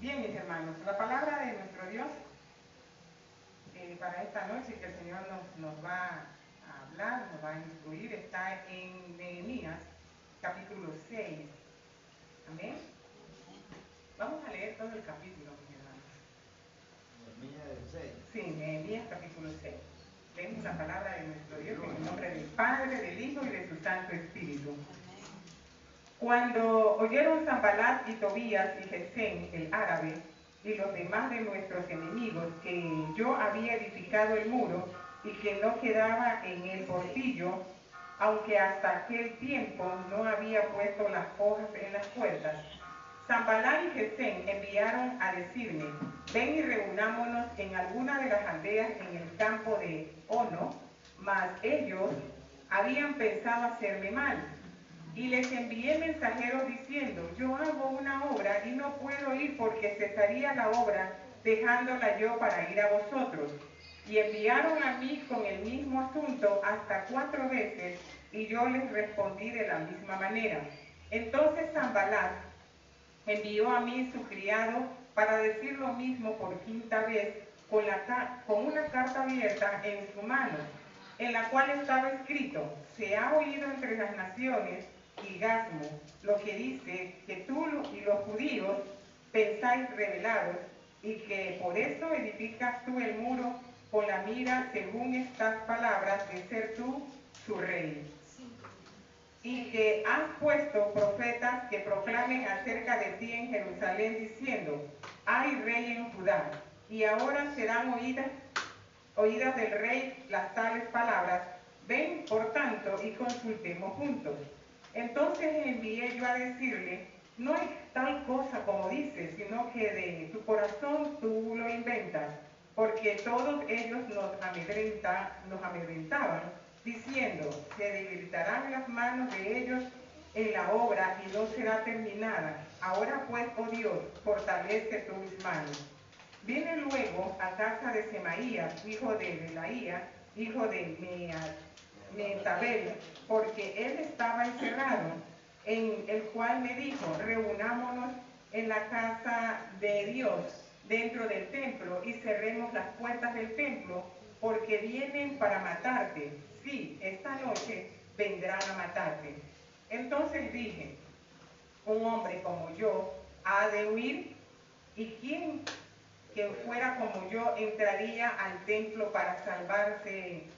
Bien, mis hermanos, la palabra de nuestro Dios para esta noche que el Señor nos va a hablar, nos va a instruir, está en Nehemías, capítulo 6. Amén. Vamos a leer todo el capítulo, mis hermanos. Nehemías 6. Sí, Nehemías, capítulo 6. Leemos la palabra de nuestro Dios en el nombre del Padre, del Hijo y de su Santo Espíritu. Cuando oyeron Sanballat y Tobías y Gesem, el árabe, y los demás de nuestros enemigos, que yo había edificado el muro y que no quedaba en el portillo, aunque hasta aquel tiempo no había puesto las hojas en las puertas, Sanballat y Gesem enviaron a decirme: ven y reunámonos en alguna de las aldeas en el campo de Ono, mas ellos habían pensado hacerme mal. Y les envié mensajeros diciendo: yo hago una obra y no puedo ir porque cesaría la obra dejándola yo para ir a vosotros. Y enviaron a mí con el mismo asunto hasta 4 veces, y yo les respondí de la misma manera. Entonces Sanballat envió a mí su criado para decir lo mismo por 5ª vez, con una carta abierta en su mano, en la cual estaba escrito: se ha oído entre las naciones y Gasmo lo que dice, que tú y los judíos pensáis rebelaros, y que por eso edificas tú el muro con la mira, según estas palabras, de ser tú su rey. Y que has puesto profetas que proclamen acerca de ti en Jerusalén, diciendo: hay rey en Judá. Y ahora serán oídas del rey las tales palabras. Ven, por tanto, y consultemos juntos. Entonces envié yo a decirle: no hay tal cosa como dices, sino que de tu corazón tú lo inventas, porque todos ellos nos amedrentaban, diciendo: se debilitarán las manos de ellos en la obra y no será terminada. Ahora pues, oh Dios, fortalece tú mis manos. Vine luego a casa de Semaías, hijo de Delaía, hijo de Mehetabel, porque él estaba encerrado, en el cual me dijo: reunámonos en la casa de Dios, dentro del templo, y cerremos las puertas del templo, porque vienen para matarte. Sí, esta noche vendrán a matarte. Entonces dije: un hombre como yo ha de huir, ¿y quién que fuera como yo entraría al templo para salvarse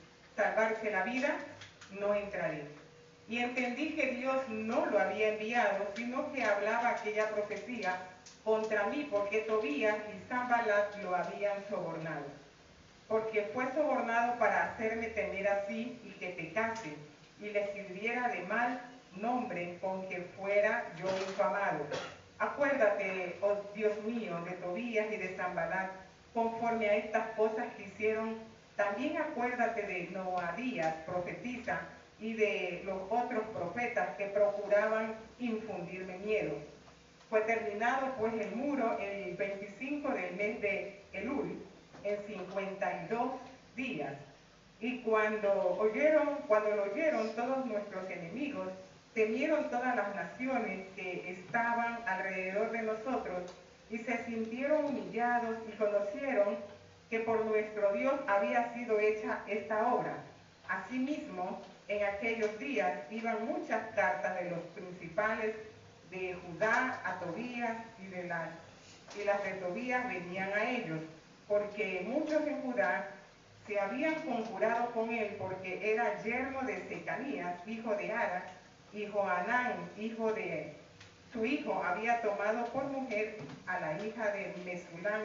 la vida? No entraré. Y entendí que Dios no lo había enviado, sino que hablaba aquella profecía contra mí, porque Tobías y Sanballat lo habían sobornado. Porque fue sobornado para hacerme temer así, y que pecase, y le sirviera de mal nombre con que fuera yo infamado. Acuérdate, oh Dios mío, de Tobías y de Sanballat, conforme a estas cosas que hicieron. También acuérdate de Noadías, profetisa, y de los otros profetas que procuraban infundirme miedo. Fue terminado pues el muro el 25 del mes de Elul, en 52 días. Y cuando lo oyeron todos nuestros enemigos, temieron todas las naciones que estaban alrededor de nosotros, y se sintieron humillados, y conocieron que por nuestro Dios había sido hecha esta obra. Asimismo, en aquellos días iban muchas cartas de los principales de Judá a Tobías, y las de Tobías venían a ellos, porque muchos en Judá se habían conjurado con él, porque era yerno de Secanías, hijo de Ara, y Johanán, hijo de su hijo, había tomado por mujer a la hija de Mesulán,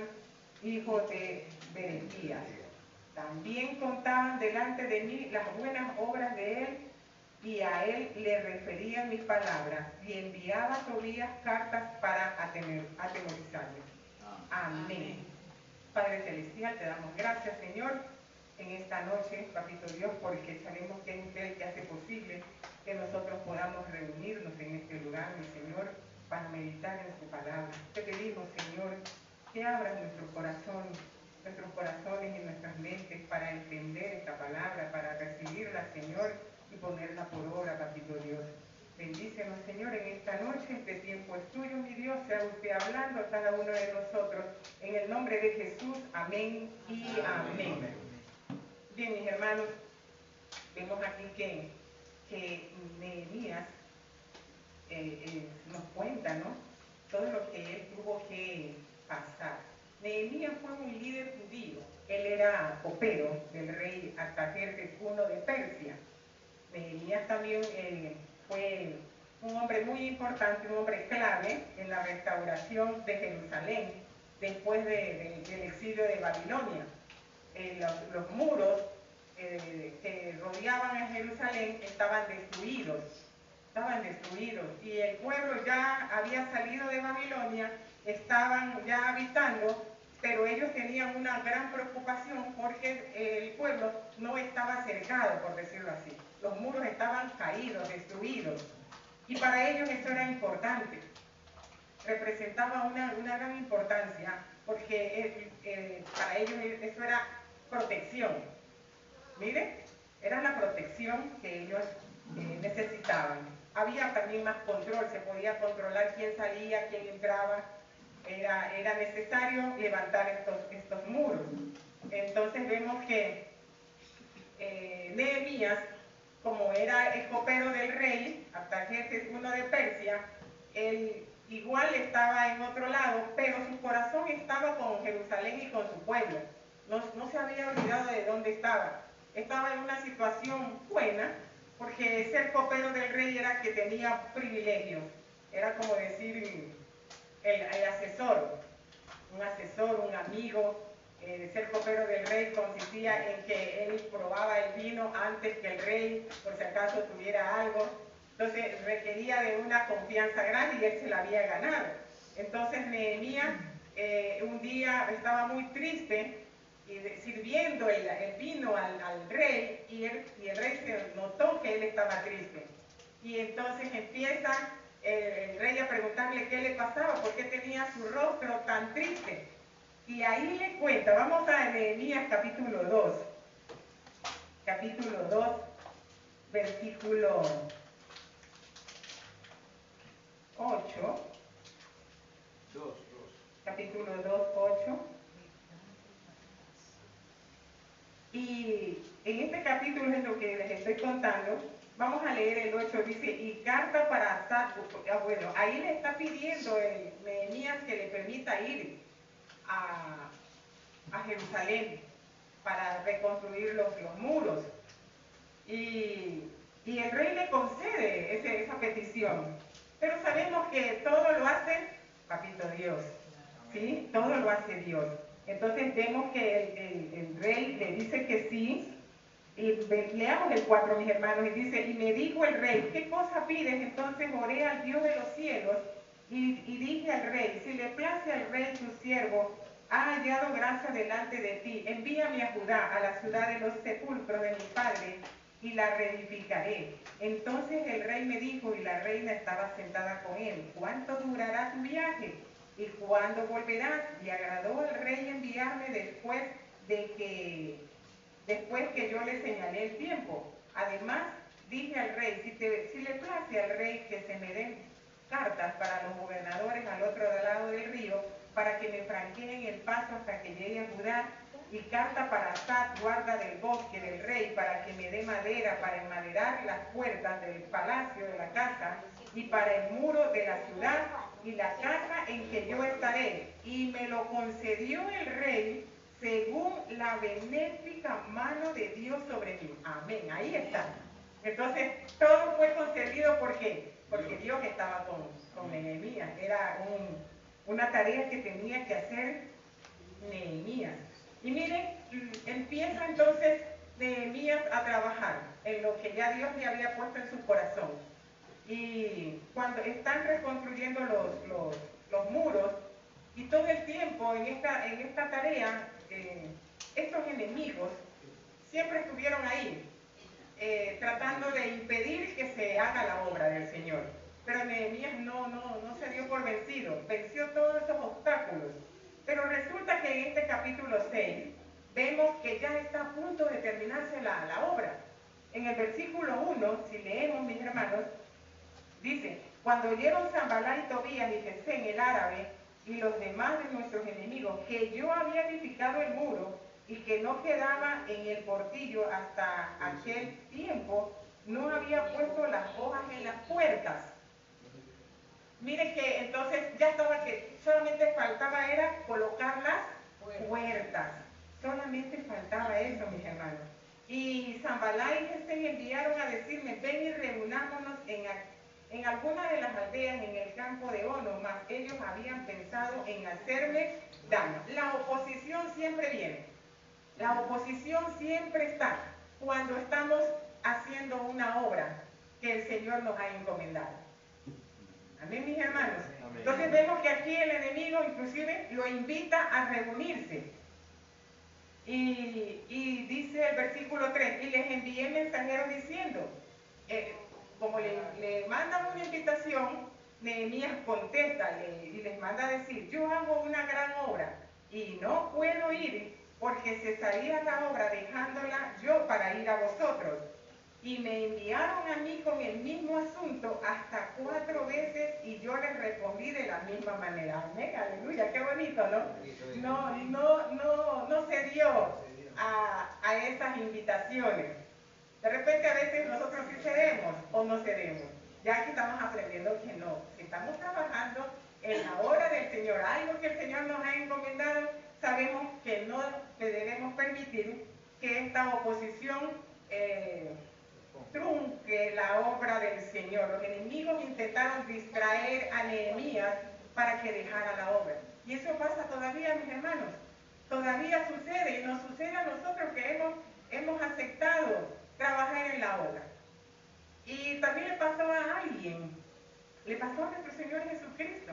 hijo de Berequías. También contaban delante de mí las buenas obras de él, y a él le referían mis palabras, y enviaba a Tobías cartas para atemorizarle. Amén. Padre Celestial, te damos gracias, Señor, en esta noche, Papito Dios, porque sabemos que es usted el que hace posible que nosotros podamos reunirnos en este lugar, mi Señor, para meditar en su palabra. Te pedimos, Señor, que abras nuestros corazones y nuestras mentes para entender esta palabra, para recibirla, Señor, y ponerla por obra, Papito Dios. Bendícenos, Señor, en esta noche. Este tiempo es tuyo, mi Dios, sea usted hablando a cada uno de nosotros. En el nombre de Jesús, amén y amén. Bien, mis hermanos, vemos aquí que Nehemías nos cuenta, ¿no?, todo lo que él tuvo que pasar. Nehemías fue un líder judío. Él era copero del rey Artajerjes I de Persia. Nehemías también fue un hombre muy importante, un hombre clave en la restauración de Jerusalén después del exilio de Babilonia. Los muros que rodeaban a Jerusalén estaban destruidos y el pueblo ya había salido de Babilonia, estaban ya habitando, pero ellos tenían una gran preocupación porque el pueblo no estaba cercado, por decirlo así. Los muros estaban caídos, destruidos, y para ellos eso era importante, representaba una gran importancia, porque para ellos eso era protección. Mire, era la protección que ellos necesitaban. Había también más control, se podía controlar quién salía, quién entraba. Era necesario levantar estos muros. Entonces vemos que Nehemías, como era el copero del rey Artajerjes I de Persia, él igual estaba en otro lado, pero su corazón estaba con Jerusalén y con su pueblo. No se había olvidado de dónde estaba. Estaba en una situación buena, porque ser copero del rey era que tenía privilegios. Era como decir el asesor, un amigo. Ser copero del rey consistía en que él probaba el vino antes que el rey, por si acaso tuviera algo. Entonces requería de una confianza grande y él se la había ganado. Entonces Nehemías un día estaba muy triste y sirviendo el vino al rey, y el rey se notó que él estaba triste. Y entonces empieza el rey a preguntarle qué le pasaba, por qué tenía su rostro tan triste. Y ahí le cuenta, vamos a Nehemías capítulo 2, versículo 8, capítulo 2, 8. Y en este capítulo es lo que les estoy contando. Vamos a leer el 8, dice, y carta para Asaf. Bueno, ahí le está pidiendo Nehemías que le permita ir a Jerusalén para reconstruir los muros. Y el rey le concede esa petición. Pero sabemos que todo lo hace, papito Dios, ¿sí? Todo lo hace Dios. Entonces vemos que el rey le dice que sí. Y leamos el 4, mis hermanos, y dice, y me dijo el rey, ¿qué cosa pides? Entonces oré al Dios de los cielos y dije al rey, si le place al rey tu siervo, ha hallado gracia delante de ti, envíame a Judá, a la ciudad de los sepulcros de mi padre, y la reedificaré. Entonces el rey me dijo, y la reina estaba sentada con él, ¿cuánto durará tu viaje? ¿Y cuándo volverás? Y agradó al rey enviarme después que yo le señalé el tiempo. Además, dije al rey, si le place al rey que se me den cartas para los gobernadores al otro lado del río, para que me franqueen el paso hasta que llegue a Judá, y carta para Asaf, guarda del bosque del rey, para que me dé madera para enmaderar las puertas del palacio de la casa, y para el muro de la ciudad, y la casa en que yo estaré. Y me lo concedió el rey, según la benéfica mano de Dios sobre mí. Amén, ahí está. Entonces, todo fue concedido, ¿por qué? Porque Dios estaba con Nehemías. Era una tarea que tenía que hacer Nehemías. Y miren, empieza entonces Nehemías a trabajar en lo que ya Dios le había puesto en su corazón. Y cuando están reconstruyendo los muros, y todo el tiempo en esta tarea, estos enemigos siempre estuvieron ahí, tratando de impedir que se haga la obra del Señor. Pero Nehemías no se dio por vencido, venció todos esos obstáculos. Pero resulta que en este capítulo 6 vemos que ya está a punto de terminarse la obra. En el versículo 1, si leemos, mis hermanos, dice, Cuando oyeron Sanballat y Tobías y Gesén el árabe y los demás de nuestros enemigos que yo había edificado el muro y que no quedaba en el portillo hasta aquel tiempo, no había puesto las hojas en las puertas. Mire que entonces ya estaba que solamente faltaba era colocar las puertas. Solamente faltaba eso, mis hermanos. Y Sanballat y Gesén enviaron a decirme, ven y reunámonos en alguna de las aldeas en el campo de Ono, mas ellos habían pensado en hacerme daño. La oposición siempre viene. La oposición siempre está cuando estamos haciendo una obra que el Señor nos ha encomendado. Amén, mis hermanos. Amén. Entonces vemos que aquí el enemigo inclusive lo invita a reunirse. Y dice el versículo 3, y les envié mensajeros diciendo, como le mandan una invitación, Nehemías contesta y les manda a decir, yo hago una gran obra y no puedo ir porque cesaría la obra dejándola yo para ir a vosotros. Y me enviaron a mí con el mismo asunto hasta 4 veces y yo les respondí de la misma manera. Amén, aleluya, qué bonito, ¿no? No se dio a esas invitaciones. De repente a veces nosotros sí cedemos o no cedemos. Ya que estamos aprendiendo que no. Si estamos trabajando en la obra del Señor, algo que el Señor nos ha encomendado, sabemos que no le debemos permitir que esta oposición trunque la obra del Señor. Los enemigos intentaron distraer a Nehemías para que dejara la obra. Y eso pasa todavía, mis hermanos. Todavía sucede y nos sucede a nosotros que hemos aceptado trabajar en la obra. Y también le pasó a alguien, le pasó a nuestro Señor Jesucristo.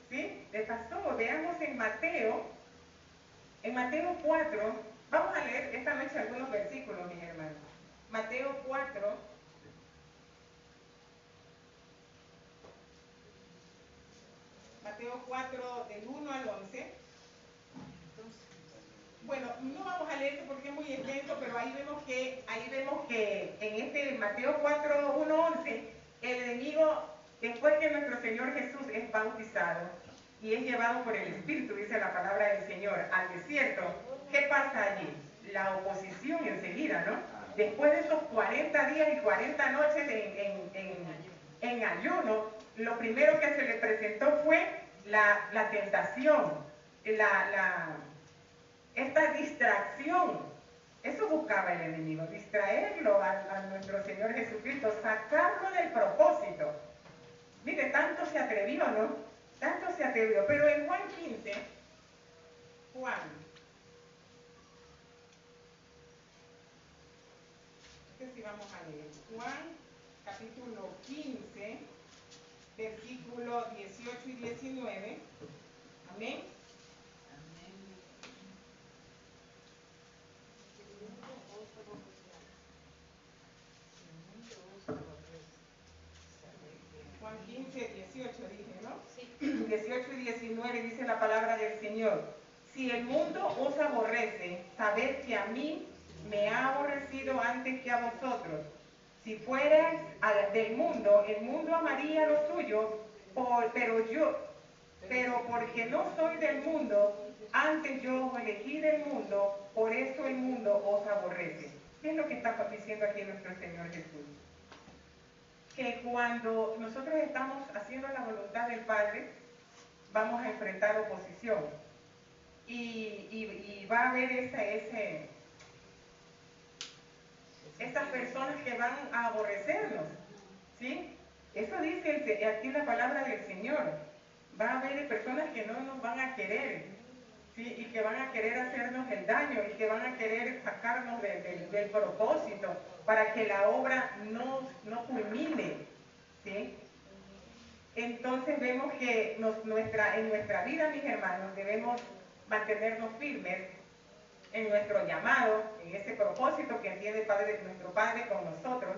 ¿Sí? Le pasó, veamos en Mateo 4, vamos a leer esta noche algunos versículos, mis hermanos. Mateo 4, del 1 al 11. Bueno, no vamos a leer esto porque es muy extenso, pero ahí vemos que en este Mateo 4, 1, 11, el enemigo, después que nuestro Señor Jesús es bautizado y es llevado por el Espíritu, dice la palabra del Señor, al desierto, ¿qué pasa allí? La oposición enseguida, ¿no? Después de esos 40 días y 40 noches en ayuno, lo primero que se le presentó fue la tentación, esta distracción. Eso buscaba el enemigo, distraerlo a nuestro Señor Jesucristo, sacarlo del propósito. Mire, tanto se atrevió, ¿no? Tanto se atrevió. Pero en Juan 15, este sí vamos a leer. Juan, capítulo 15, versículo 18 y 19. Amén. Juan 15, 18 dije, ¿no? Sí. 18 y 19 dice la palabra del Señor. Si el mundo os aborrece, sabed que a mí me ha aborrecido antes que a vosotros. Si fuerais del mundo, el mundo amaría lo suyo, pero porque no soy del mundo, antes yo os elegí del mundo, por eso el mundo os aborrece. ¿Qué es lo que está diciendo aquí nuestro Señor Jesús? Que cuando nosotros estamos haciendo la voluntad del Padre, vamos a enfrentar oposición. Y va a haber estas personas que van a aborrecernos. ¿Sí? Eso dice aquí la palabra del Señor. Va a haber personas que no nos van a querer, ¿sí? Y que van a querer hacernos el daño y que van a querer sacarnos del propósito para que la obra no culmine, ¿sí? Entonces vemos que en nuestra vida, mis hermanos, debemos mantenernos firmes en nuestro llamado, en ese propósito que tiene nuestro Padre con nosotros,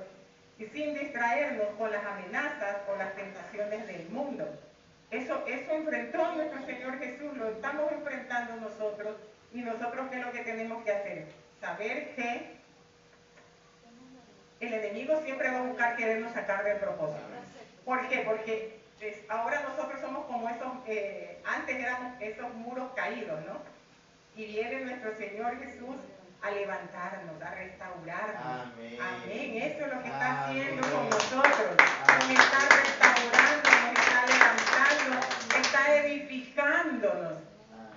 y sin distraernos con las amenazas o las tentaciones del mundo. Eso enfrentó nuestro Señor Jesús, lo estamos enfrentando nosotros, y nosotros ¿qué es lo que tenemos que hacer? Saber que el enemigo siempre va a buscar querernos sacar del propósito. ¿Por qué? Porque ahora nosotros somos como esos, antes éramos esos muros caídos, ¿no? Y viene nuestro Señor Jesús a levantarnos, a restaurarnos. Amén. Amén. Eso es lo que está haciendo Amén. con nosotros. Nos Amén. está restaurando, nos está levantando, está edificándonos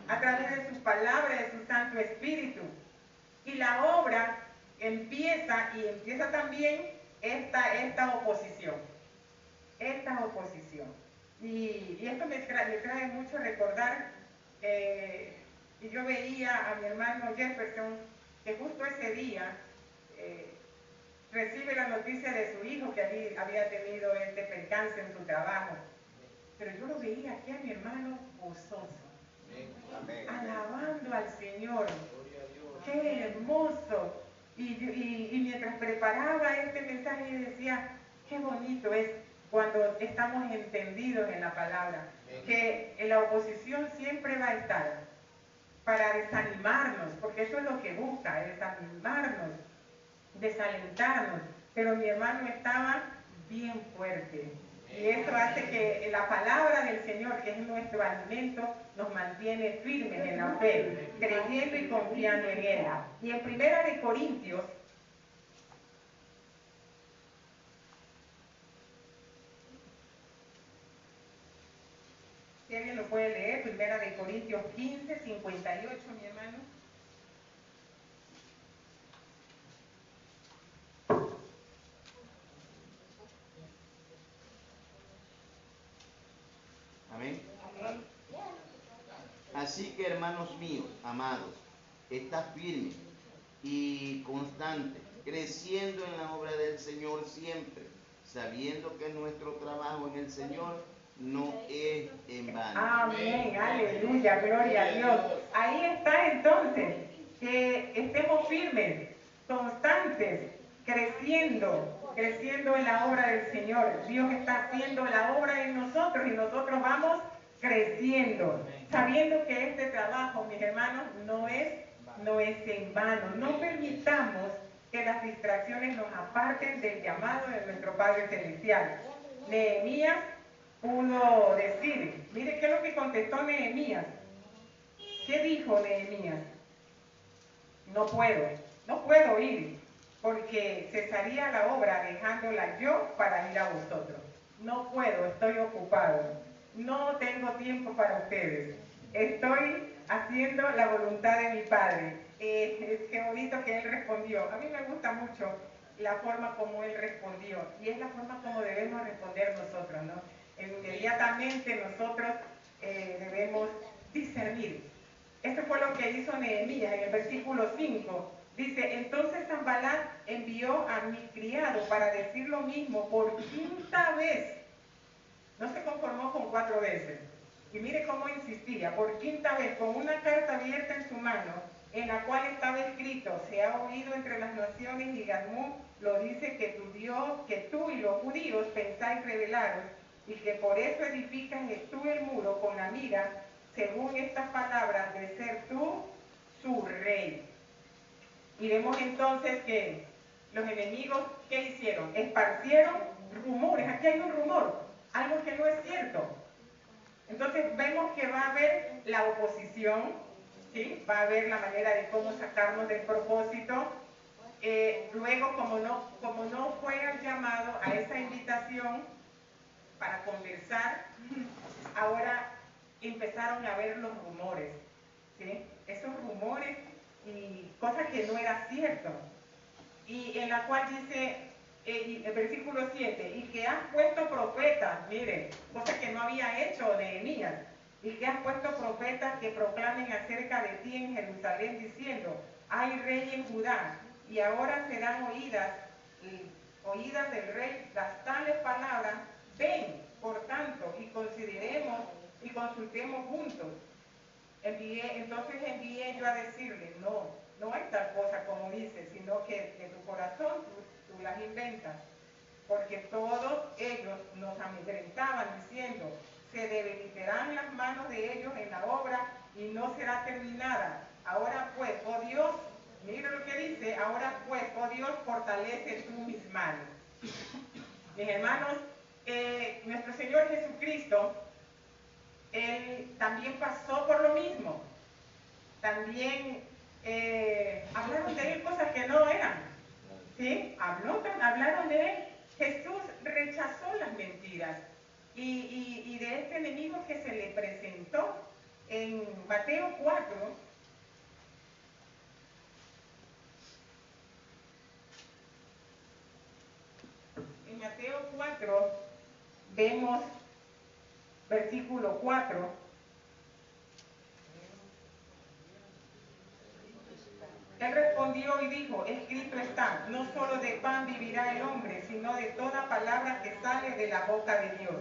a través de su palabra, de su Santo Espíritu. Y la obra empieza, y empieza también esta oposición. Esta oposición. Y esto me trae mucho a recordar, y yo veía a mi hermano Jefferson, que justo ese día recibe la noticia de su hijo que había tenido este percance en su trabajo. Pero yo lo veía aquí a mi hermano gozoso, Amén. alabando al Señor. ¡Qué hermoso! Y mientras preparaba este mensaje, yo decía, qué bonito es cuando estamos entendidos en la palabra, que en la oposición siempre va a estar para desanimarnos, porque eso es lo que busca, desanimarnos, desalentarnos. Pero mi hermano estaba bien fuerte. Y eso hace que la palabra del Señor, que es nuestro alimento, nos mantiene firmes en la fe, creyendo y confiando en Él. Y en Primera de Corintios, si alguien lo puede leer, Primera de Corintios 15, 58, mi hermano. Amén. Amén. Así que, hermanos míos, amados, estad firmes y constantes, creciendo en la obra del Señor siempre, sabiendo que nuestro trabajo en el Señor no es en vano. Amén, aleluya, gloria a Dios. Ahí está entonces, que estemos firmes, constantes, creciendo en la obra del Señor. Dios está haciendo la obra en nosotros y nosotros vamos creciendo, sabiendo que este trabajo, mis hermanos, no es en vano. No permitamos que las distracciones nos aparten del llamado de nuestro Padre Celestial. Nehemías pudo decir, mire qué es lo que contestó Nehemías. ¿Qué dijo Nehemías? No puedo ir, porque cesaría la obra dejándola yo para ir a vosotros. No puedo, estoy ocupado. No tengo tiempo para ustedes. Estoy haciendo la voluntad de mi Padre. Qué bonito que él respondió. A mí me gusta mucho la forma como él respondió, y es la forma como debemos responder nosotros, ¿no? Inmediatamente nosotros debemos discernir. Esto fue lo que hizo Nehemías en el versículo 5. Dice, entonces Sanballat envió a mi criado para decir lo mismo por quinta vez. No se conformó con 4 veces. Y mire cómo insistía, por quinta vez, con una carta abierta en su mano, en la cual estaba escrito, se ha oído entre las naciones y Gadmú lo dice que tu Dios, que tú y los judíos pensáis rebelaros, y que por eso edificas tú el muro con la mira, según estas palabras, de ser tú su rey. Y vemos entonces que los enemigos, ¿qué hicieron? Esparcieron rumores. Aquí hay un rumor, algo que no es cierto. Entonces vemos que va a haber la oposición, ¿sí? Va a haber la manera de cómo sacarnos del propósito. Luego, como no fue al llamado, a esa invitación para conversar, ahora empezaron a ver los rumores, ¿sí? Esos rumores y cosas que no era cierto. Y en la cual dice, el versículo 7, y que has puesto profetas, mire, cosa que no había hecho Nehemías, y que has puesto profetas que proclamen acerca de ti en Jerusalén, diciendo, hay rey en Judá, y ahora serán oídas del rey las tales palabras, ven, por tanto, y consideremos y consultemos juntos. Entonces envié yo a decirle, no hay tal cosa como dices, sino que de tu corazón tú las inventas. Porque todos ellos nos amedrentaban diciendo, se debilitarán las manos de ellos en la obra y no será terminada. Ahora pues, oh Dios, mira lo que dice, ahora pues, oh Dios, fortalece tú mis manos. Mis hermanos, nuestro Señor Jesucristo, Él también pasó por lo mismo. También hablaron de Él cosas que no eran. ¿Sí? Hablaron de Él. Jesús rechazó las mentiras. Y de este enemigo que se le presentó en Mateo 4, en Mateo 4 vemos versículo 4. Él respondió y dijo, escrito está, no solo de pan vivirá el hombre, sino de toda palabra que sale de la boca de Dios.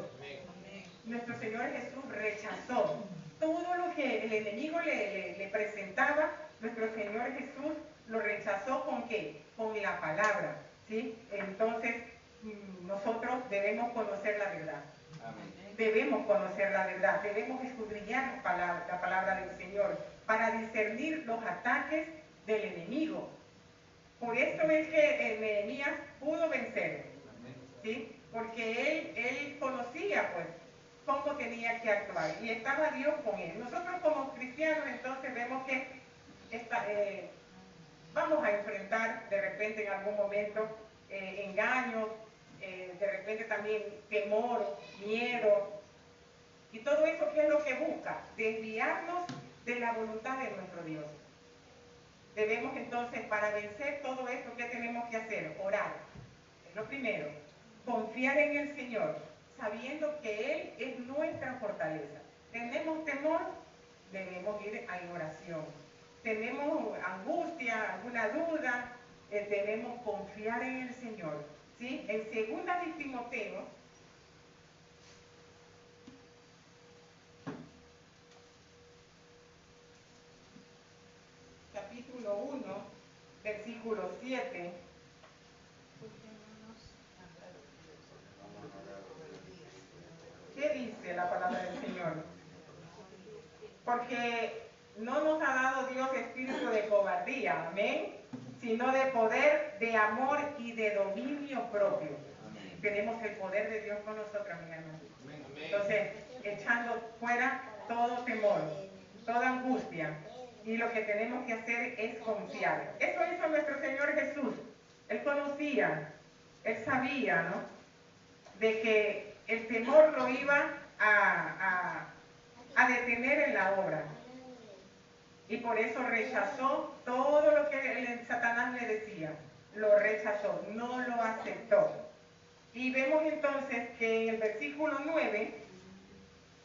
Nuestro Señor Jesús rechazó todo lo que el enemigo le presentaba. Nuestro Señor Jesús lo rechazó ¿con qué? Con la palabra, ¿sí? Entonces, nosotros debemos conocer la verdad. Amén. Debemos conocer la verdad, debemos escudriñar la palabra del Señor para discernir los ataques del enemigo. Por eso es que Nehemías pudo vencer, ¿sí? Porque él conocía, pues, cómo tenía que actuar y estaba Dios con él. Nosotros como cristianos entonces vemos que vamos a enfrentar de repente en algún momento engaños, de repente también temor, miedo, y todo eso ¿qué es lo que busca? Desviarnos de la voluntad de nuestro Dios. Debemos entonces, para vencer todo esto, ¿qué tenemos que hacer? Orar. Es lo primero. Confiar en el Señor, sabiendo que Él es nuestra fortaleza. ¿Tenemos temor? Debemos ir a la oración. ¿Tenemos angustia, alguna duda? Debemos confiar en el Señor. ¿Sí? En 2 de Timoteo, capítulo 1, versículo 7. ¿Qué dice la palabra del Señor? Porque no nos ha dado Dios espíritu de cobardía, amén, sino de poder, de amor y de dominio propio. Amén. Tenemos el poder de Dios con nosotros, mi hermano. Entonces, echando fuera todo temor, toda angustia, y lo que tenemos que hacer es confiar. Eso hizo nuestro Señor Jesús. Él conocía, Él sabía, ¿no?, de que el temor lo iba a detener en la obra. Y por eso rechazó todo lo que Satanás le decía. Lo rechazó, no lo aceptó. Y vemos entonces que en el versículo 9,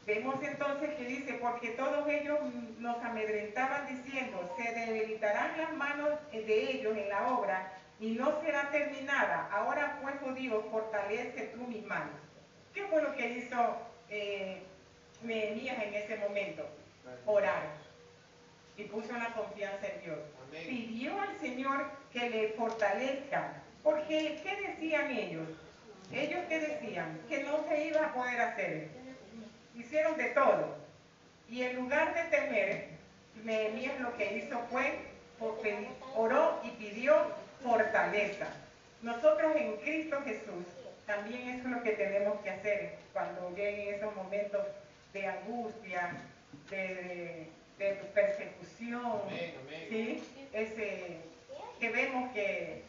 vemos entonces que dice, porque todos ellos nos amedrentaban diciendo, se debilitarán las manos de ellos en la obra y no será terminada. Ahora pues, oh Dios, fortalece tú mis manos. ¿Qué fue lo que hizo Nehemías en ese momento? Orar. Y puso la confianza en Dios. Amén. Pidió al Señor que le fortalezca. Porque, ¿qué decían ellos? ¿Ellos qué decían? Que no se iba a poder hacer. Hicieron de todo. Y en lugar de temer, Nehemías lo que hizo fue, oró y pidió fortaleza. Nosotros en Cristo Jesús, también eso es lo que tenemos que hacer cuando lleguen esos momentos de angustia, de persecución, amén, amén. ¿Sí? Que vemos que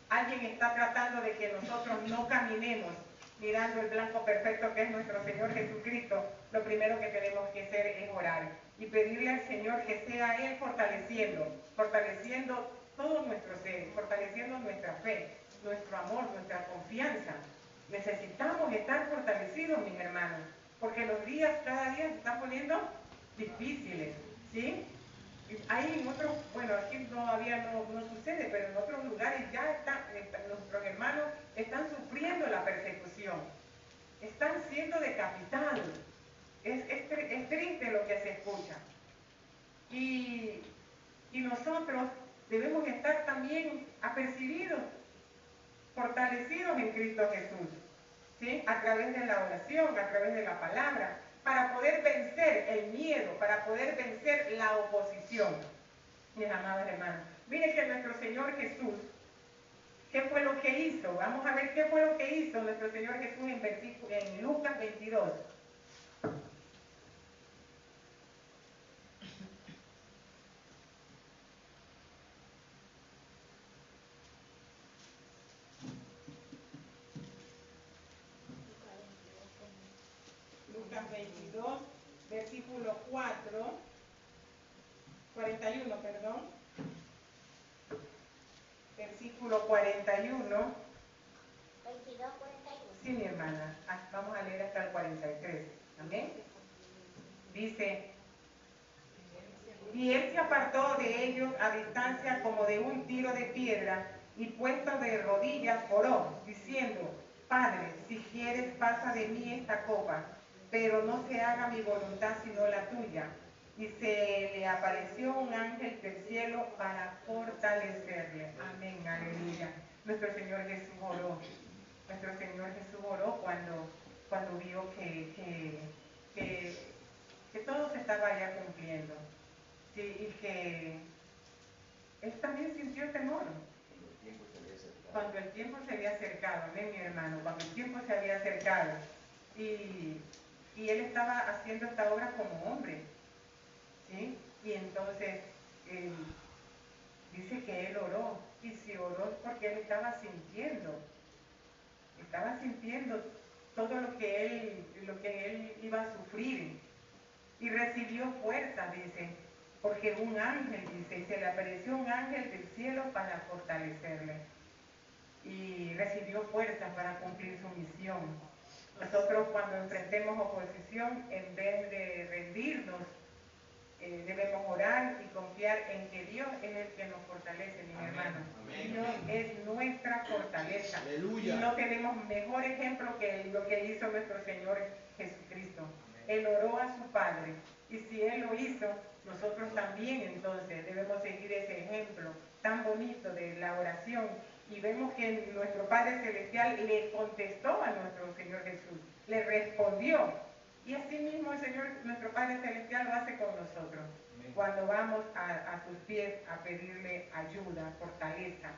alguien está tratando de que nosotros no caminemos mirando el blanco perfecto que es nuestro Señor Jesucristo. Lo primero que tenemos que hacer es orar y pedirle al Señor que sea Él fortaleciendo todo nuestro ser, fortaleciendo nuestra fe, nuestro amor, nuestra confianza. Necesitamos estar fortalecidos, mis hermanos, porque los días cada día se están poniendo difíciles, ¿sí? Hay en otros, bueno, aquí todavía no sucede, pero en otros lugares ya nuestros hermanos están sufriendo la persecución, están siendo decapitados. Es triste lo que se escucha. Y nosotros debemos estar también apercibidos, fortalecidos en Cristo Jesús, ¿sí? A través de la oración, a través de la palabra, para poder vencer el miedo, para poder vencer la oposición. Mis amados hermanos, miren que nuestro Señor Jesús, ¿Qué fue lo que hizo? Vamos a ver qué fue lo que hizo nuestro Señor Jesús en Lucas 22. Lucas 22, versículo 41, perdón. Versículo 41. 22, 41. Sí, mi hermana. Vamos a leer hasta el 43. Amén. Dice, y él se apartó de ellos a distancia como de un tiro de piedra, y puesto de rodillas oró, diciendo, Padre, si quieres pasa de mí esta copa, pero no se haga mi voluntad sino la tuya. Y se le apareció un ángel del cielo para fortalecerle. Amén, aleluya. Nuestro Señor Jesús oró. Nuestro Señor Jesús oró cuando vio que todo se estaba ya cumpliendo. Sí, y que él también sintió temor. Cuando el tiempo se había acercado, amén, mi hermano, cuando el tiempo se había acercado. Y él estaba haciendo esta obra como hombre. ¿Sí? Y entonces dice que él oró. Y si oró es porque él estaba sintiendo todo lo que él iba a sufrir. Y recibió fuerza, dice, porque un ángel, dice, se le apareció un ángel del cielo para fortalecerle. Y recibió fuerza para cumplir su misión. Nosotros cuando enfrentemos oposición, en vez de rendirnos, debemos orar y confiar en que Dios es el que nos fortalece, mi hermano. Dios es nuestra fortaleza. Aleluya. Y no tenemos mejor ejemplo que lo que hizo nuestro Señor Jesucristo. Él oró a su Padre. Y si Él lo hizo, nosotros también entonces debemos seguir ese ejemplo tan bonito de la oración. Y vemos que nuestro Padre Celestial le contestó a nuestro Señor Jesús, le respondió. Y así mismo el Señor, nuestro Padre Celestial, lo hace con nosotros. Cuando vamos a sus pies a pedirle ayuda, fortaleza.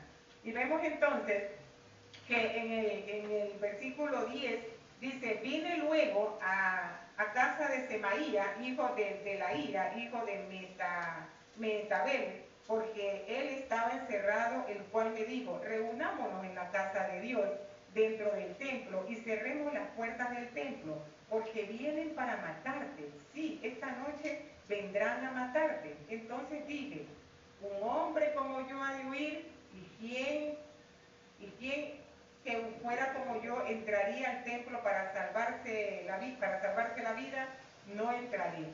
Y vemos entonces que en el versículo 10 dice, vine luego a casa de Semaía, hijo de Laía, hijo de Metabel, porque él estaba encerrado, el cual me dijo, reunámonos en la casa de Dios, dentro del templo, y cerremos las puertas del templo, porque vienen para matarte. Sí, esta noche vendrán a matarte. Entonces dije, un hombre como yo ha de huir, y quién que fuera como yo entraría al templo para salvarse la vida, no entraré.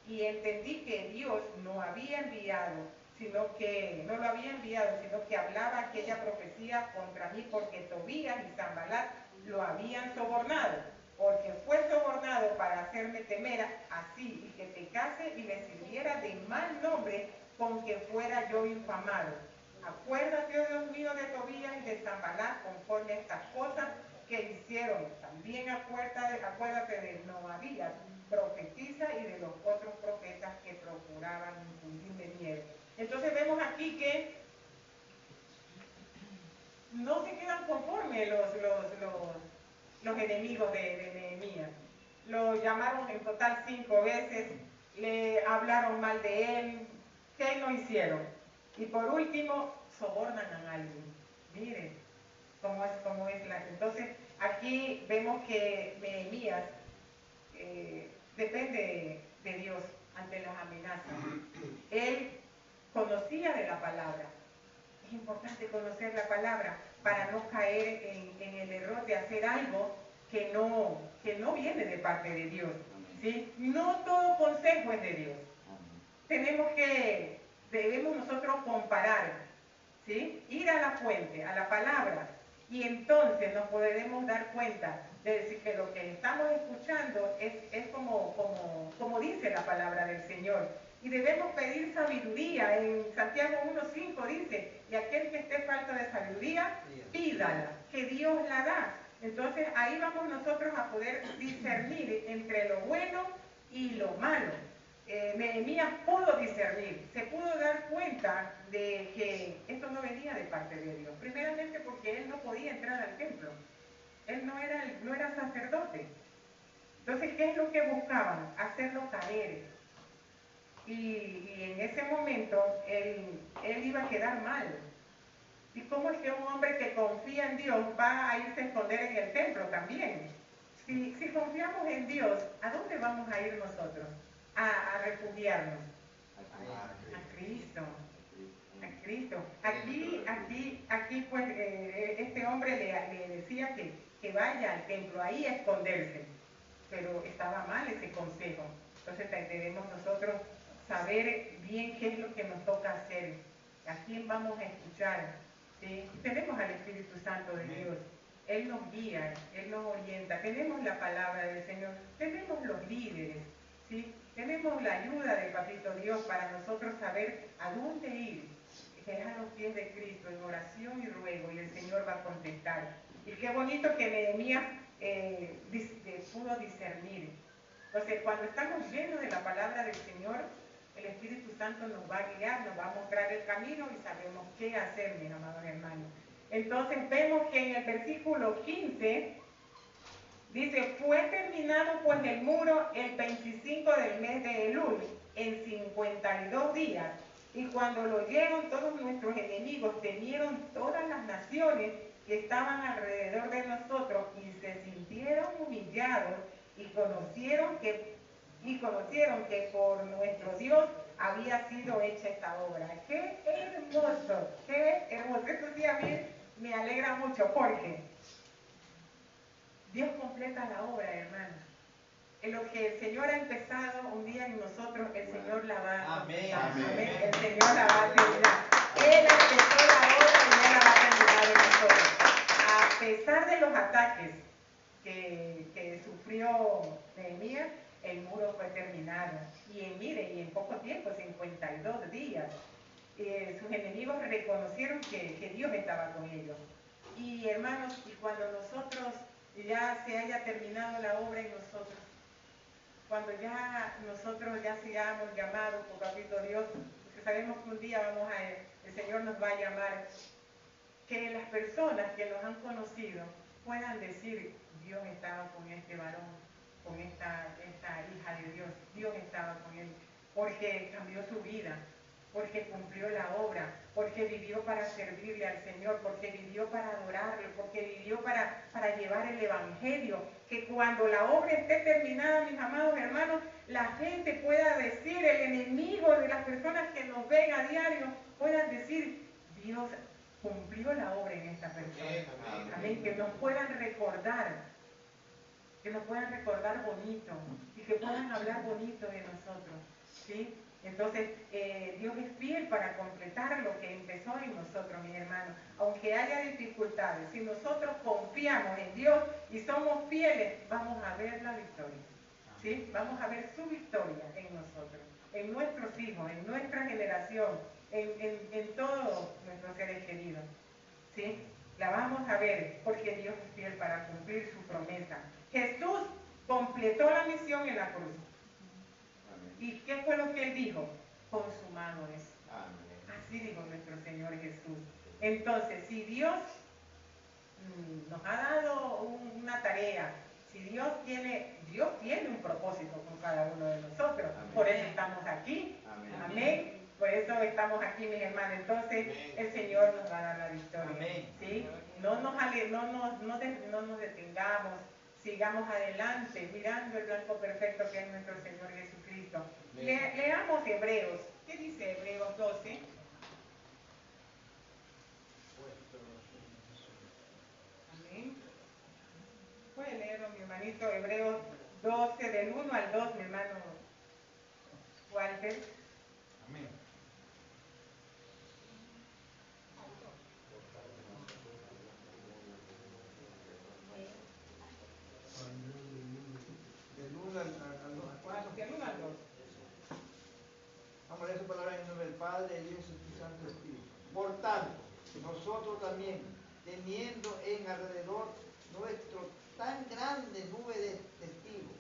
Y entendí que Dios no había enviado, no lo había enviado, sino que hablaba aquella profecía contra mí, porque Tobías y Sanbalat lo habían sobornado, porque fue sobornado para hacerme temer así, y que pecase y me sirviera de mal nombre con que fuera yo infamado. Acuérdate, oh Dios mío, de Tobías y de Sanbalat conforme a estas cosas que hicieron. También acuérdate de Noadías, profetiza, y de los otros profetas que procuraban infundirme miedo. Entonces vemos aquí que no se quedan conformes los enemigos de Nehemías. Lo llamaron en total 5 veces, le hablaron mal de él. ¿Qué no hicieron? Y por último, sobornan a alguien. Miren cómo es la... Entonces, aquí vemos que Nehemías depende de Dios ante las amenazas. Él conocía de la palabra. Es importante conocer la palabra para no caer en el error de hacer algo que no viene de parte de Dios. ¿Sí? No todo consejo es de Dios. Debemos nosotros comparar, ¿sí? Ir a la fuente, a la palabra, y entonces nos podremos dar cuenta de decir que lo que estamos escuchando es como dice la palabra del Señor. Y debemos pedir sabiduría. En Santiago 1:5 dice, y aquel que esté falto de sabiduría, pídala, que Dios la da. Entonces ahí vamos nosotros a poder discernir entre lo bueno y lo malo. Nehemías pudo discernir, se pudo dar cuenta de que esto no venía de parte de Dios. Primeramente porque él no podía entrar al templo. Él no era sacerdote. Entonces, ¿qué es lo que buscaban? Hacerlo caer. Y en ese momento él iba a quedar mal. ¿Y cómo es que un hombre que confía en Dios va a irse a esconder en el templo también? Si confiamos en Dios, ¿a dónde vamos a ir nosotros? A refugiarnos. A Cristo. A Cristo. Aquí pues, este hombre le decía que vaya al templo, ahí a esconderse. Pero estaba mal ese consejo. Entonces debemos nosotros saber bien qué es lo que nos toca hacer, a quién vamos a escuchar. ¿Sí? Tenemos al Espíritu Santo de Dios. Él nos guía, Él nos orienta. Tenemos la palabra del Señor. Tenemos los líderes. ¿Sí? Tenemos la ayuda del Papito Dios para nosotros saber a dónde ir. Que es a los pies de Cristo, en oración y ruego, y el Señor va a contestar. Y qué bonito que Nehemías pudo discernir. Entonces, cuando estamos llenos de la palabra del Señor, el Espíritu Santo nos va a guiar, nos va a mostrar el camino y sabemos qué hacer, mis amados hermanos. Entonces vemos que en el versículo 15 dice: fue terminado pues el muro el 25 del mes de Elul, en 52 días. Y cuando lo oyeron todos nuestros enemigos, temieron todas las naciones que estaban alrededor de nosotros y se sintieron humillados y conocieron que por nuestro Dios había sido hecha esta obra. ¡Qué hermoso! ¡Qué hermoso! Esto sí a mí me alegra mucho porque Dios completa la obra, hermano. En lo que el Señor ha empezado un día en nosotros, el Señor la va a completar. Amén. El Señor la va a terminar. Él empezó la obra y Él la va a terminar en nosotros. A pesar de los ataques que sufrió Nehemías, el muro fue terminado. Y en poco tiempo, 52 días, sus enemigos reconocieron que Dios estaba con ellos. Y hermanos, y cuando nosotros ya se haya terminado la obra en nosotros, cuando ya nosotros ya seamos llamados por Papito Dios, porque sabemos que un día el Señor nos va a llamar, que las personas que nos han conocido puedan decir: Dios estaba con este varón, con esta hija de Dios, Dios estaba con él, porque cambió su vida, porque cumplió la obra, porque vivió para servirle al Señor, porque vivió para adorarle, porque vivió para llevar el Evangelio. Que cuando la obra esté terminada, mis amados hermanos, la gente pueda decir, el enemigo de las personas que nos ven a diario, puedan decir: Dios cumplió la obra en esta persona. Amén. Que nos puedan recordar bonito y que puedan hablar bonito de nosotros. ¿Sí? Entonces, Dios es fiel para completar lo que empezó en nosotros, mis hermanos. Aunque haya dificultades, si nosotros confiamos en Dios y somos fieles, vamos a ver la victoria. ¿Sí? Vamos a ver su victoria en nosotros, en nuestros hijos, en nuestra generación, en todos nuestros seres queridos. ¿Sí? La vamos a ver porque Dios es fiel para cumplir su promesa. Jesús completó la misión en la cruz. ¿Y qué fue lo que Él dijo? Consumado es. Así dijo nuestro Señor Jesús. Entonces, si Dios nos ha dado una tarea, si Dios tiene un propósito con cada uno de nosotros, por eso estamos aquí. Amén. Por eso estamos aquí, mis hermanos. Entonces, el Señor nos va a dar la victoria. ¿Sí? No nos detengamos. Sigamos adelante, mirando el blanco perfecto que es nuestro Señor Jesucristo. Leamos Hebreos. ¿Qué dice Hebreos 12? Amén. Puede leerlo, mi hermanito, Hebreos 12, del 1 al 2, mi hermano Walter. Amén. Del 1 al 2. Del 1 al 2. Vamos a leer su palabra en el nombre del Padre, del Hijo y del Santo Espíritu. Por tanto, nosotros también, teniendo en alrededor nuestro tan grande nube de testigos,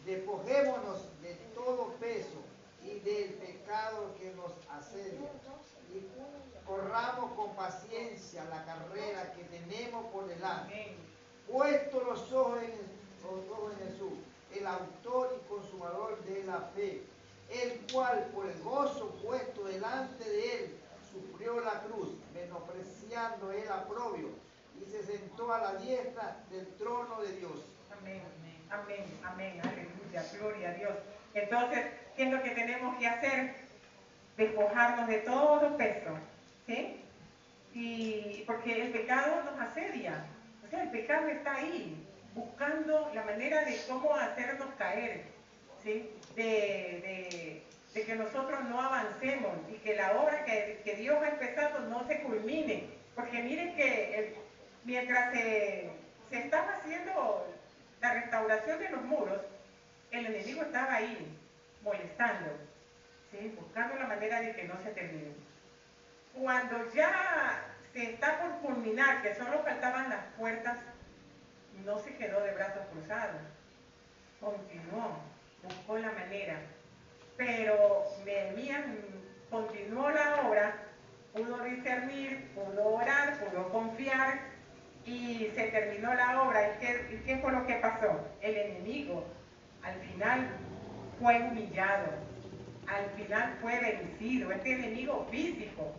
despojémonos de todo peso asedia. Y corramos con paciencia la carrera que tenemos por delante. Amén. Puesto los ojos en Jesús, el autor y consumador de la fe, el cual por el gozo puesto delante de él sufrió la cruz, menospreciando el oprobio, y se sentó a la diestra del trono de Dios. Amén, amén, amén, aleluya, gloria a Dios. Entonces, ¿qué es lo que tenemos que hacer? Despojarnos de todo peso, ¿sí? Y porque el pecado nos asedia, o sea, el pecado está ahí, buscando la manera de cómo hacernos caer, ¿sí? De que nosotros no avancemos y que la obra que Dios ha empezado no se culmine. Porque miren que mientras se estaba haciendo la restauración de los muros, el enemigo estaba ahí molestando, ¿sí? Buscando la manera de que no se termine. Cuando ya se está por culminar, que solo faltaban las puertas, no se quedó de brazos cruzados, continuó, buscó la manera. Pero Nehemías continuó la obra, pudo discernir, pudo orar, pudo confiar y se terminó la obra. ¿Y qué fue lo que pasó? El enemigo al final fue humillado, al final fue vencido. Este enemigo físico,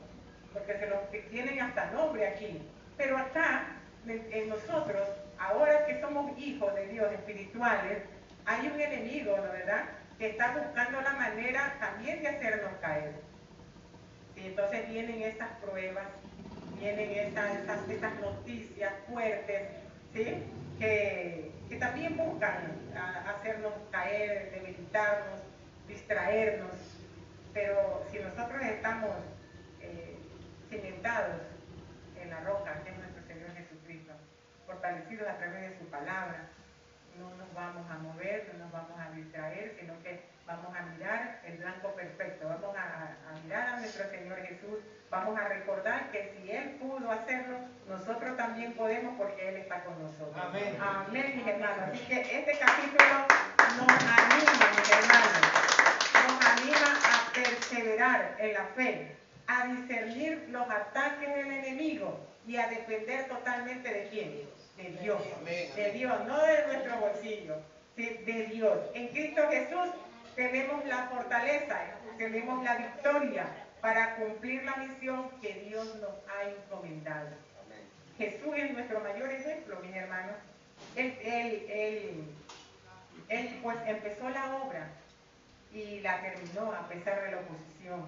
porque se los tienen hasta nombre aquí. Pero acá, en nosotros, ahora que somos hijos de Dios espirituales, hay un enemigo, ¿no verdad?, que está buscando la manera también de hacernos caer. Y entonces vienen estas pruebas, vienen estas noticias fuertes, ¿sí?, que también buscan hacernos caer, debilitarnos, distraernos. Pero si nosotros estamos cimentados en la roca, que es nuestro Señor Jesucristo, fortalecidos a través de su palabra, no nos vamos a mover, no nos vamos a distraer, sino que vamos a mirar el blanco perfecto, vamos a mirar a nuestro Señor Jesús, vamos a recordar que si Él pudo hacerlo, nosotros también podemos porque Él está con nosotros. Amén. Amén, mis hermanos. Así que este capítulo nos anima, mis hermanos, nos anima a perseverar en la fe, a discernir los ataques del enemigo y a depender totalmente de quién. De Dios, de Dios, no de nuestro bolsillo, de Dios. En Cristo Jesús tenemos la fortaleza, tenemos la victoria para cumplir la misión que Dios nos ha encomendado. Jesús es nuestro mayor ejemplo, mis hermanos. Él pues empezó la obra y la terminó a pesar de la oposición,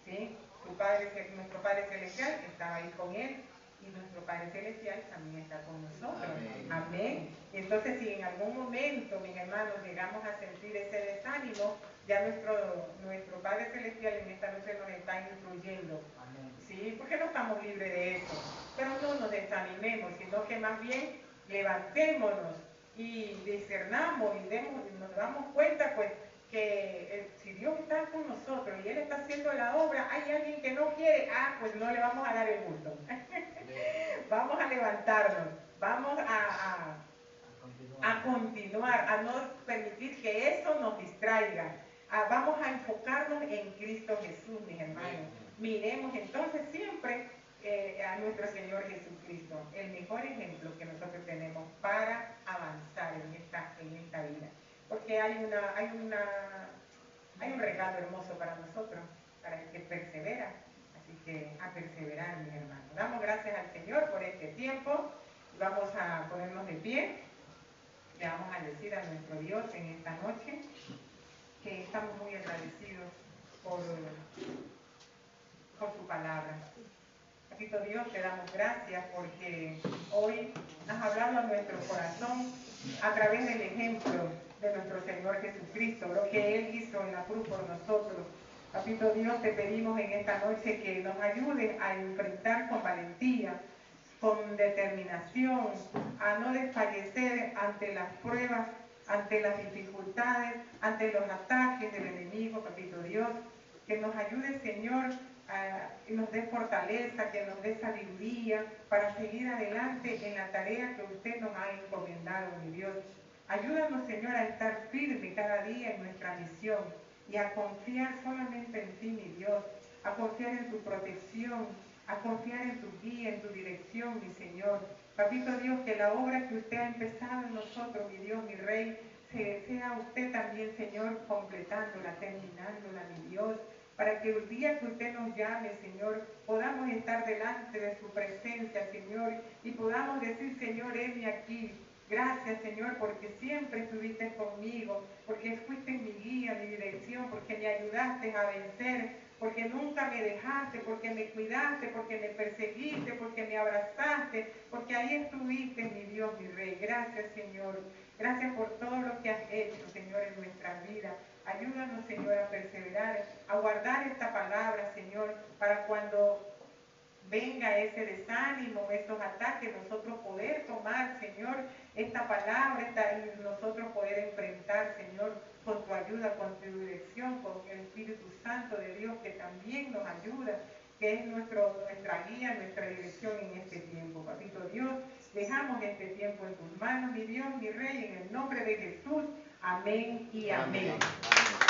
¿sí? Nuestro Padre Celestial estaba ahí con él. Y nuestro Padre Celestial también está con nosotros. Amén. Amén. Entonces, si en algún momento, mis hermanos, llegamos a sentir ese desánimo, ya nuestro Padre Celestial en esta noche nos está instruyendo. Amén. ¿Sí? Porque no estamos libres de eso. Pero no nos desanimemos, sino que más bien levantémonos y discernamos y nos damos cuenta, pues, que si Dios está con nosotros y Él está haciendo la obra, hay alguien que no quiere, pues no le vamos a dar el gusto. Vamos a levantarnos, vamos a continuar, a no permitir que eso nos distraiga. Vamos a enfocarnos en Cristo Jesús, mis hermanos. Miremos entonces siempre a nuestro Señor Jesucristo, el mejor ejemplo que nosotros tenemos para avanzar en esta vida. Porque hay un regalo hermoso para nosotros, para el que persevera. Así que a perseverar, mis hermanos. Damos gracias al Señor por este tiempo. Vamos a ponernos de pie. Le vamos a decir a nuestro Dios en esta noche que estamos muy agradecidos por su palabra. Papito Dios, te damos gracias porque hoy has hablado a nuestro corazón a través del ejemplo de nuestro Señor Jesucristo, lo que Él hizo en la cruz por nosotros. Papito Dios, te pedimos en esta noche que nos ayudes a enfrentar con valentía, con determinación, a no desfallecer ante las pruebas, ante las dificultades, ante los ataques del enemigo, Papito Dios. Que nos ayude, Señor, y nos dé fortaleza, que nos dé sabiduría para seguir adelante en la tarea que usted nos ha encomendado, mi Dios. Ayúdanos, Señor, a estar firme cada día en nuestra misión y a confiar solamente en ti, mi Dios, a confiar en tu protección, a confiar en tu guía, en tu dirección, mi Señor. Papito Dios, que la obra que usted ha empezado en nosotros, mi Dios, mi Rey, sea usted también, Señor, completándola, terminándola, mi Dios, para que el día que usted nos llame, Señor, podamos estar delante de su presencia, Señor, y podamos decir, Señor, heme aquí. Gracias, Señor, porque siempre estuviste conmigo, porque fuiste mi guía, mi dirección, porque me ayudaste a vencer, porque nunca me dejaste, porque me cuidaste, porque me perseguiste, porque me abrazaste, porque ahí estuviste, mi Dios, mi Rey. Gracias, Señor. Gracias por todo lo que has hecho, Señor, en nuestra vida. Ayúdanos, Señor, a perseverar, a guardar esta palabra, Señor, para cuando venga ese desánimo, esos ataques, nosotros poder tomar, Señor, esta palabra y nosotros poder enfrentar, Señor, con tu ayuda, con tu dirección, con el Espíritu Santo de Dios que también nos ayuda, que es nuestra guía, nuestra dirección en este tiempo. Papito Dios, dejamos este tiempo en tus manos, mi Dios, mi Rey, en el nombre de Jesús. Amén y amén. Amén.